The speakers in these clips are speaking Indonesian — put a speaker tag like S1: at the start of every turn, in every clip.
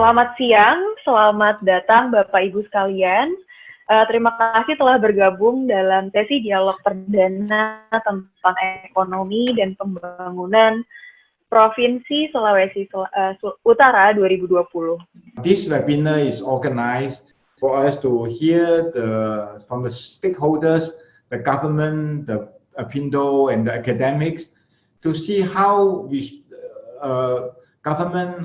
S1: Selamat siang, selamat datang Bapak Ibu sekalian. Terima kasih telah bergabung dalam sesi dialog perdana tentang ekonomi dan pembangunan Provinsi Sulawesi Utara 2020.
S2: This webinar is organized for us to hear from the stakeholders, the government, the Apindo, and the academics to see how we government,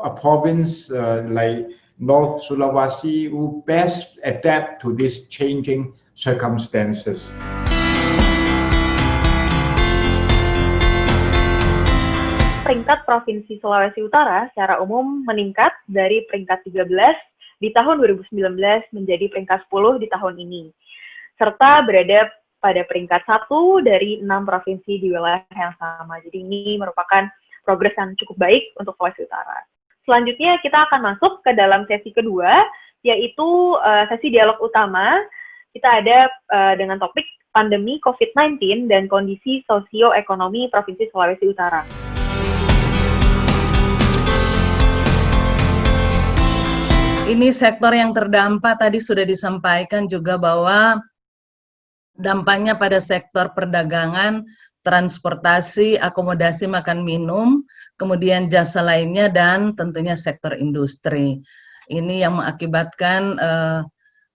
S2: a province like North Sulawesi will best adapt to these changing circumstances.
S1: Peringkat Provinsi Sulawesi Utara secara umum meningkat dari peringkat 13 di tahun 2019 menjadi peringkat 10 di tahun ini, serta berada pada peringkat 1 dari 6 provinsi di wilayah yang sama. Jadi ini merupakan progres yang cukup baik untuk Sulawesi Utara. Selanjutnya kita akan masuk ke dalam sesi kedua, yaitu sesi dialog utama. Kita ada dengan topik pandemi COVID-19 dan kondisi sosioekonomi Provinsi Sulawesi Utara.
S3: Ini sektor yang terdampak tadi sudah disampaikan juga bahwa dampaknya pada sektor perdagangan, transportasi, akomodasi makan minum, kemudian jasa lainnya, dan tentunya sektor industri. Ini yang mengakibatkan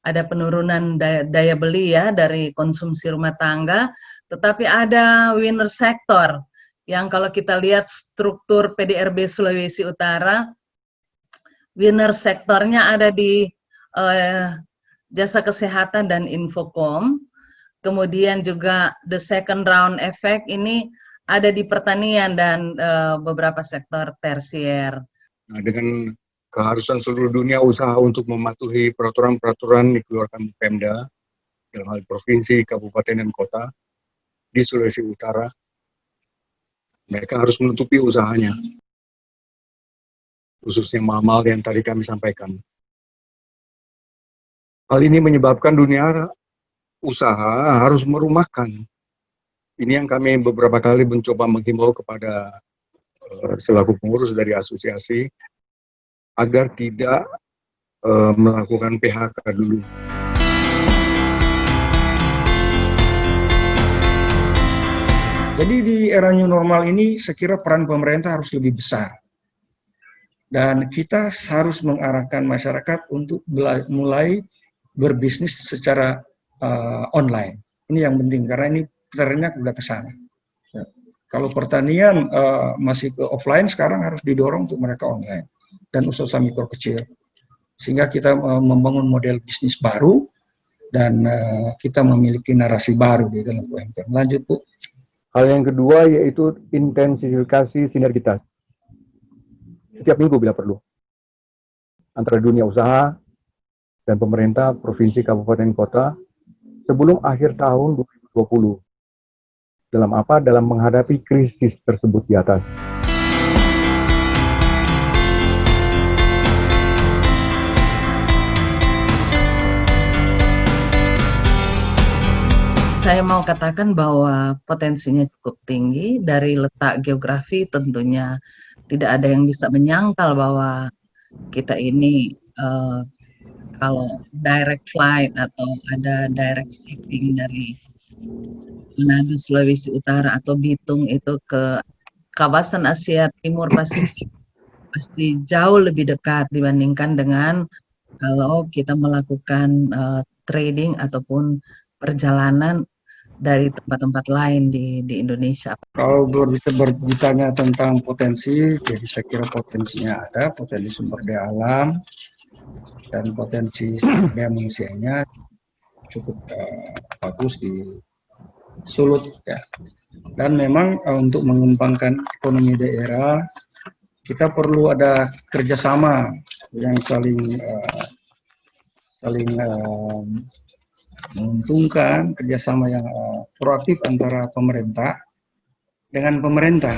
S3: ada penurunan daya beli ya dari konsumsi rumah tangga, tetapi ada winner sektor yang kalau kita lihat struktur PDRB Sulawesi Utara, winner sektornya ada di jasa kesehatan dan infokom. Kemudian juga the second round effect ini ada di pertanian dan beberapa sektor tersier.
S4: Nah, dengan keharusan seluruh dunia usaha untuk mematuhi peraturan-peraturan dikeluarkan Pemda dalam hal provinsi, kabupaten, dan kota di Sulawesi Utara, mereka harus menutupi usahanya, khususnya mal-mal yang tadi kami sampaikan. Hal ini menyebabkan dunia usaha harus merumahkan. Ini yang kami beberapa kali mencoba menghimbau kepada selaku pengurus dari asosiasi agar tidak melakukan PHK dulu.
S5: Jadi di era new normal ini saya kira peran pemerintah harus lebih besar. Dan kita harus mengarahkan masyarakat untuk mulai berbisnis secara online. Ini yang penting karena ini trennya sudah ke sana. Ya. Kalau pertanian masih ke offline, sekarang harus didorong untuk mereka online dan usaha mikro kecil. Sehingga kita membangun model bisnis baru dan kita memiliki narasi baru di dalam UMKM. Lanjut, Bu.
S6: Hal yang kedua yaitu intensifikasi sinergitas. Setiap minggu bila perlu. Antara dunia usaha dan pemerintah, provinsi, kabupaten, kota, sebelum akhir tahun 2020. Dalam apa? Dalam menghadapi krisis tersebut di atas.
S3: Saya mau katakan bahwa potensinya cukup tinggi dari letak geografi, tentunya tidak ada yang bisa menyangkal bahwa kita ini kalau direct flight atau ada direct shipping dari Manado, Sulawesi Utara atau Bitung itu ke kawasan Asia Timur Pasifik pasti jauh lebih dekat dibandingkan dengan kalau kita melakukan trading ataupun perjalanan dari tempat-tempat lain di Indonesia.
S5: Kalau berbicara tentang potensi, jadi saya kira potensinya ada, potensi sumber daya alam, dan potensi sumber daya manusianya cukup bagus di Sulut ya. Dan memang untuk mengembangkan ekonomi daerah kita perlu ada kerjasama yang saling menguntungkan, kerjasama yang proaktif antara pemerintah dengan pemerintah.